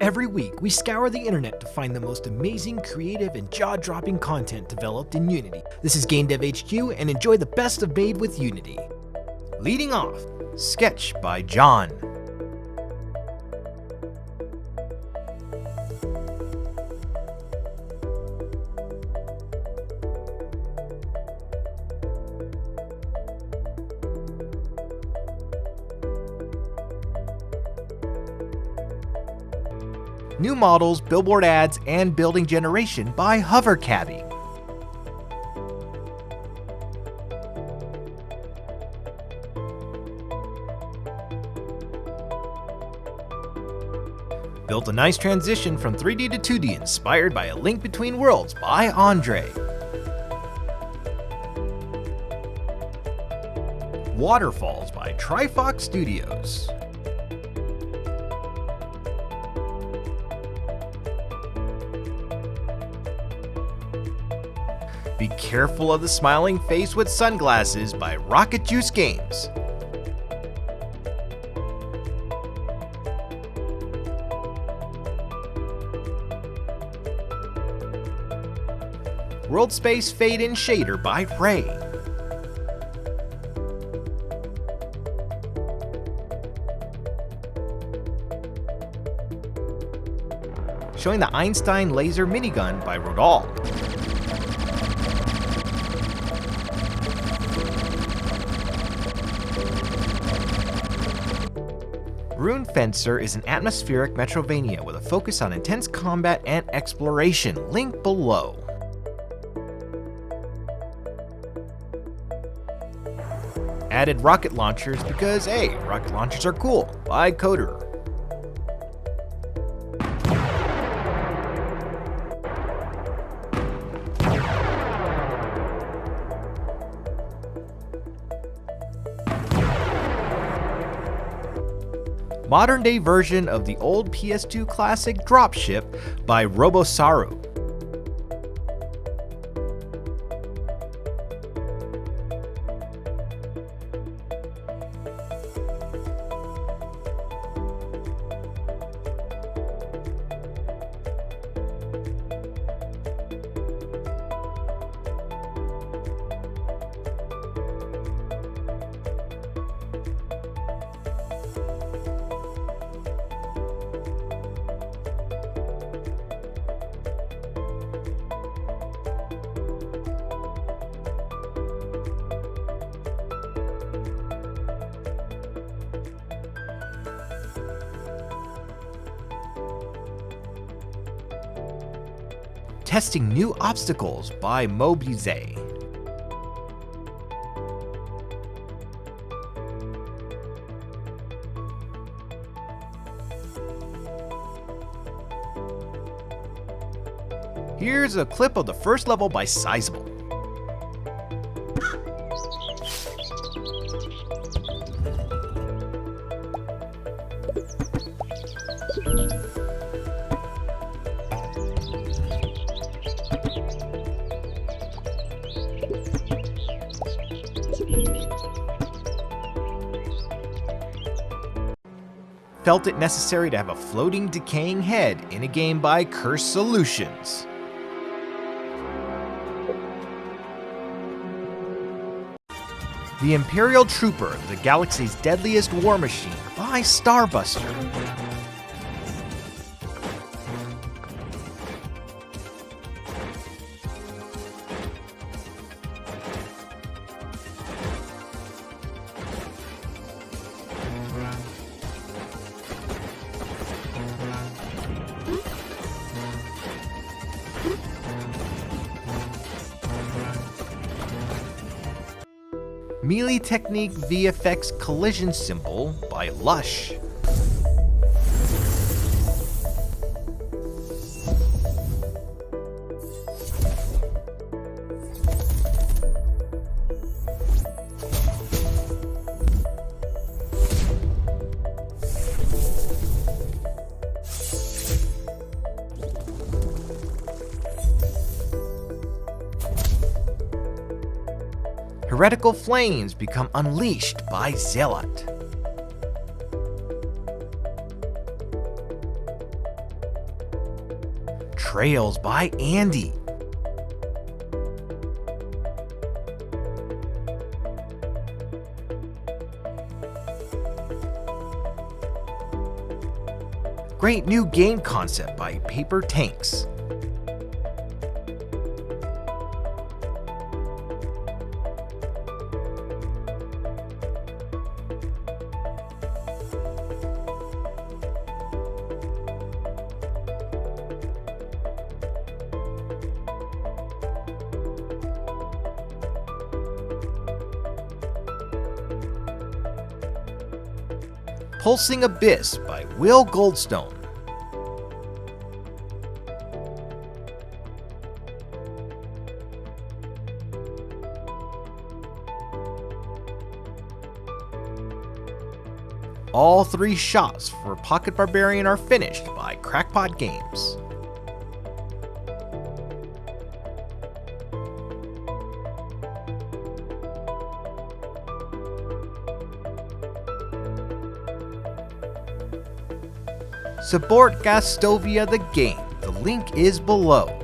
Every week, we scour the internet to find the most amazing, creative, and jaw-dropping content developed in Unity. This is Game Dev HQ, and enjoy the best of Made with Unity. Leading off, Sketch by John. New models, billboard ads, and building generation by HoverCabby. Built a nice transition from 3D to 2D inspired by A Link Between Worlds by Andre. Waterfalls by Trifox Studios. Be Careful of the Smiling Face with Sunglasses by Rocket Juice Games. World Space Fade In Shader by Ray. Showing the Einstein Laser Minigun by Rodal. Rune Fencer is an atmospheric Metrovania with a focus on intense combat and exploration. Link below. Added rocket launchers because, hey, rocket launchers are cool, by Coder. Modern day version of the old PS2 classic Dropship by Robosaru. Testing New Obstacles by Mobize. Here's a clip of the first level by Sizable. Felt it necessary to have a floating, decaying head in a game by Curse Solutions. The Imperial Trooper, the galaxy's deadliest war machine by Starbuster. Melee Technique VFX Collision Symbol by Lush. Heretical Flames become unleashed by Zealot. Trails by Andy. Great new game concept by Paper Tanks. Pulsing Abyss by Will Goldstone. All 3 shots for Pocket Barbarian are finished by Crackpot Games. Support Gastovia the game. The link is below.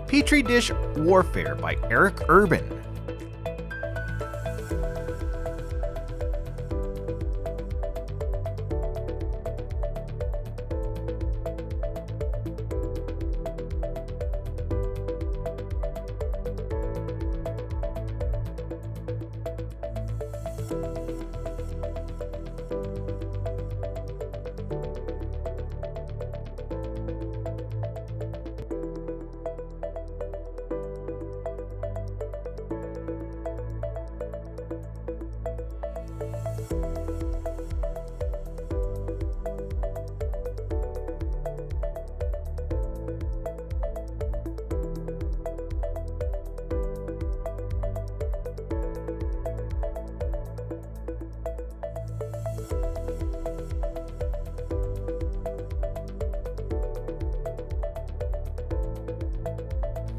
Petri Dish Warfare by Eric Urban.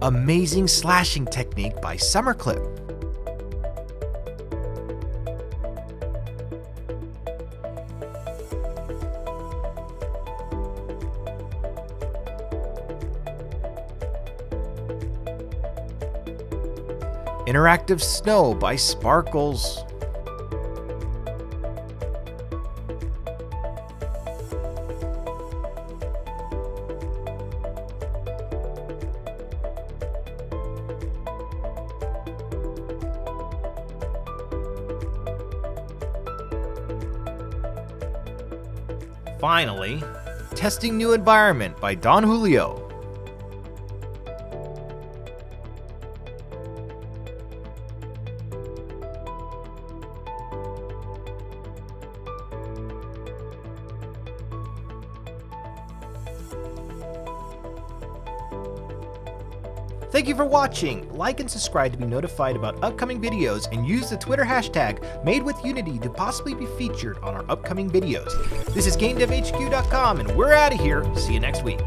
Amazing Slashing Technique by Summerclip. Interactive Snow by Sparkles. Finally, Testing New Environment by Don Julio. Thank you for watching. Like and subscribe to be notified about upcoming videos, and use the Twitter hashtag MadeWithUnity to possibly be featured on our upcoming videos. This is GameDevHQ.com, and we're out of here. See you next week.